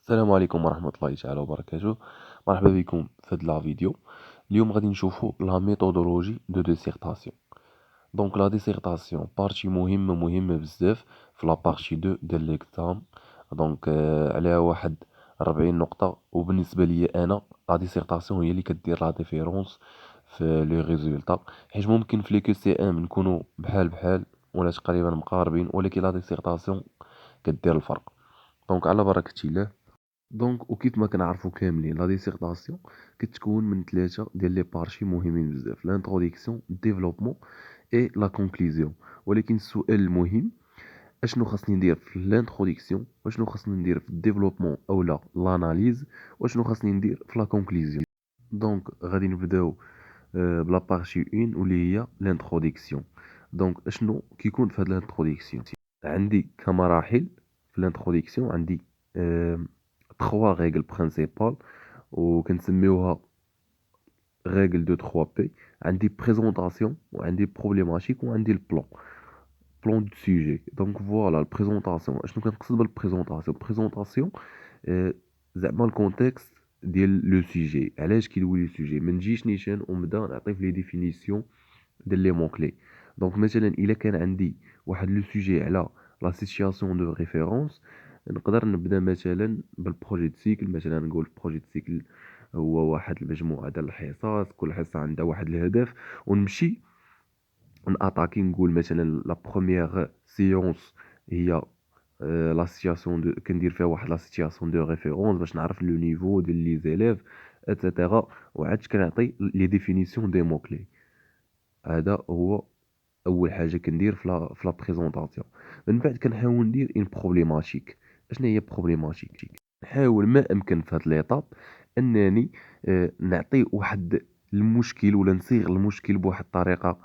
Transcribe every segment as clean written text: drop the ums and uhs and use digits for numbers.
السلام عليكم ورحمة الله تعالى وبركاته. مرحبا بكم في هاد لا فيديو. اليوم غادي نشوفو لا ميثودولوجي دو ديسيرتاسيون. دونك لا ديسيرتاسيون بارتي مهمة بزاف في لا بارتي دو ديال ليكزام. دونك عليها واحد 40 نقطة، وبالنسبة لي انا لا ديسيرتاسيون هي اللي كدير لا ديفيرونس في لي ريزولطا، حيت ممكن في لي كو سي ام نكونو بحال بحال ولا تقريبا مقاربين، ولكن لا ديسيرتاسيون كدير الفرق. دونك على بركة الله. دونك وكيف ما كنعرفو كاملين لا ديسيرتاسيون كتكون من ثلاثه ديال لي بارشي مهمين بزاف: لانتروديكسيون، ديفلوبمون، اي لا كونكلوزيون. ولكن السؤال المهم، اشنو خاصني ندير في لانتروديكسيون، واشنو خاصني ندير في الديفلوبمون اولا لاناليز، واشنو خاصني ندير في لا كونكلوزيون. دونك غادي نبداو بلا بارشي 1 واللي هي لانتروديكسيون. دونك اشنو كيكون في هاد لانتروديكسيون؟ عندي كمراحل في لانتروديكسيون، عندي 3 ريغل برينسيبال وكنسميوها ريغل دو 3 بي. عندي بريزونطاسيون، وعندي بروبليماتيك، وعندي بلان دو سوجي. دونك فوالا البريزونطاسيون، اشنو كنقصد بالبريزونطاسيون؟ البريزونطاسيون زعما الكونتكست ديال لو سوجي، علاش كيدوي لو سوجي. ما نجيش نيشان ونبدا نعطي في لي ديفينيسيون ديال لي مون كلي. دونك مثلا الا كان عندي واحد لو سوجي على لا سيتوياسيون دو ريفيرونس، نقدر نبدا مثلا بالبروجي دو سيكل. مثلا نقول البروجي دو سيكل هو واحد المجموعه ديال الحصص، كل حصه عندها واحد الهدف، ونمشي ناتاكي. نقول مثلا لا بروميير سيونس هي لا سيتياسيون دو، كندير فيها واحد لا سيتياسيون دو ريفيرونس باش نعرف لو نيفو ديال لي زيليف اتسيتيرا، وعاد كنعطي لي ديفينيسيون دي مون كلي. هذا هو اول حاجه كندير في لا بريزونطاسيون. من بعد كنحاول ندير ان بروبليماتيك. اشنا هي بروبليماتيك؟ نحاول ما امكن في هاد ليطاب انني نعطي واحد المشكل، ولا نصيغ المشكل بواحد الطريقه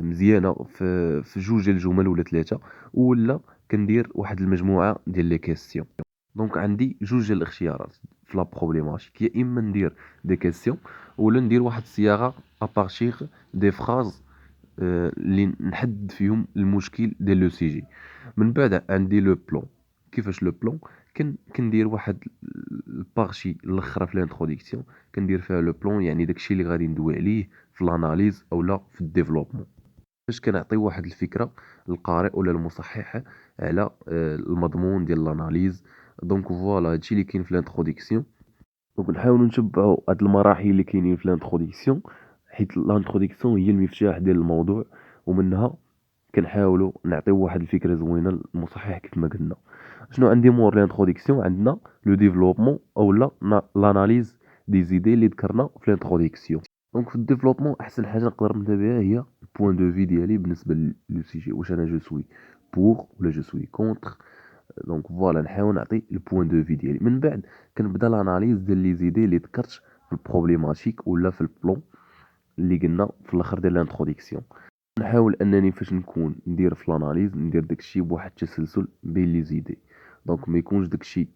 مزيانه في جوج ديال الجمل ولا ثلاثه، ولا كندير واحد المجموعه ديال لي كيسيون. دونك عندي جوج ديال الاختيارات في لا بروبليماتيك: يا اما ندير دي كيسيون، ولا ندير واحد الصياغه ابارتيغ دي فراز اللي نحدد فيهم المشكل ديال لو سي جي. من بعد عندي لو بلون. كيفاش لو بلون؟ كندير واحد البارشي الاخرى في الانتروديكسيون، كندير فيها لو بلون، يعني داكشي اللي غادي ندوي عليه في الاناليز اولا في الديفلوبمون، باش كنعطي واحد الفكره للقارئ ولا المصحح على المضمون ديال الاناليز. دونك فوالا هادشي اللي كاين في الانتروديكسيون. دونك نحاولوا نتبعوا هاد المراحل اللي كاينين في الانتروديكسيون، حيت الانتروديكسيون هي المفتاح ديال الموضوع، ومنها كنحاولوا نعطيو واحد الفكره زوينه للمصحح. كيف ما قلنا، شنو عندي مور لانتروديكسيون؟ عندنا لو ديفلوبمون اولا لاناليز دي زيدي اللي ذكرنا في الانتروديكسيون. دونك في الديفلوبمون احسن حاجه نقدر نبدا بها هي البوين دو في ديالي بالنسبه لو سيجي. واش انا جو سوي بور ولا جو سوي كونتر؟ دونك فوالا نحاول نعطي البوين دو في ديالي. من بعد كنبدا لاناليز ديال لي زيدي اللي ذكرت في البروبليماتيك ولا في البلون اللي قلنا في الاخر ديال الانتروديكسيون. نحاول انني فاش نكون ندير في الاناليز ندير داكشي بواحد التسلسل بين لي زيدي. دونك ما يكونش داكشي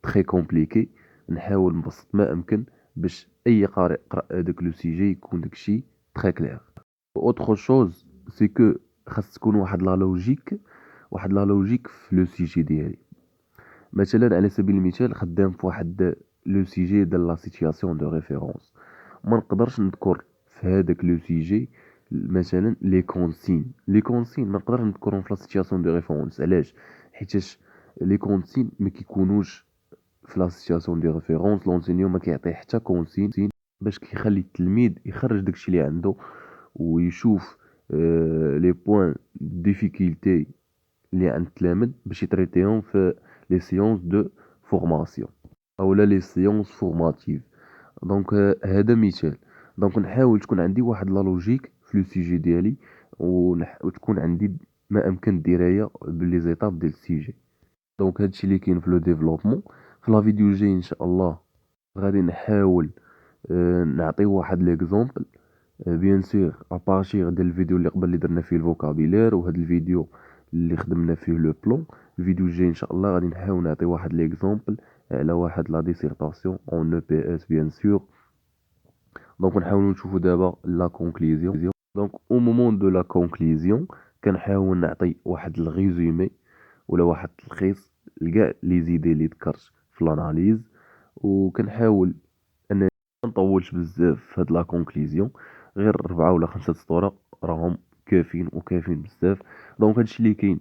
تري كومبليكي. نحاول نبسط ما امكن باش اي قارئ قرا داك لو سيجي يكون داكشي تري كلير. اوتر شوز سي كو خاص تكون واحد لا لوجيك في لو سيجي ديالي. مثلا على سبيل المثال خدام في واحد لو سيجي ديال لا سيتوياسيون دو ريفيرونس، ما نقدرش نذكر في هذاك لو سيجي مثلا لي كونسين ما نقدرش نذكرهم في لا سيتوياسيون دو ريفيرونس. علاش؟ حيتاش لي كونسين ما كيكونوش في لا سيتوياسيون دو ريفيرونس. لونسينيون ما كيعطي حتى كونسين باش كيخلي التلميذ يخرج داكشي اللي عنده، ويشوف لي بوين ديفيكولتي اللي عند التلاميذ باش يتريتيهم في لي سيونس دو فورماسيون اولا لي سيونس فورماتيف. دونك هذا مثال. دونك نحاول تكون عندي واحد لا لوجيك في لو سيجي ديالي، وتكون عندي ما امكن الدرايه بلي زيتاب ديال السيجي. دونك هادشي اللي كاين في لو ديفلوبمون. في لا فيديو جاي ان شاء الله غادي نحاول نعطي واحد ليكزومبل، بيان سور ابارتيغ ديال الفيديو اللي قبل اللي درنا فيه الفوكابيلير، وهذا الفيديو اللي خدمنا فيه لو بلون. الفيديو الجاي ان شاء الله غادي نحاول نعطي واحد ليكزومبل على واحد لا ديسيرتاسيون اون او بي اس بيان سور. دونك نحاولوا نشوفوا دابا لا كونكليزيون. دونك او مومون دو لا كونكليزيون كنحاول نعطي واحد الريزومي ولا واحد التلخيص لكاع لي زيدي اللي ذكرت في الاناليز، وكنحاول انني ما نطولش بزاف في هاد لا كونكليزيون. غير 4 ولا 5 سطور راهم كافيين وكافيين بزاف. دونك هادشي اللي كاين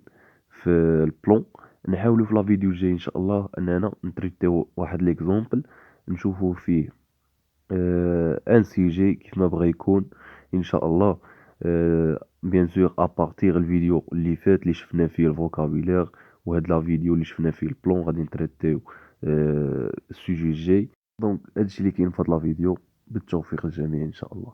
في البلون. نحاولوا في لا فيديو الجاي ان شاء الله اننا نتريتيو واحد ليكزومبل نشوفوا فيه ان سيجي كيف ما بغى يكون ان شاء الله. بيان سور ابارتيغ الفيديو اللي فات اللي شفنا فيه الفوكابيلير، وهاد لا فيديو اللي شفنا فيه البلون غادي نتريتيو السوجي الجاي. دونك هادشي اللي كاين في هاد لا فيديو. بالتوفيق للجميع ان شاء الله.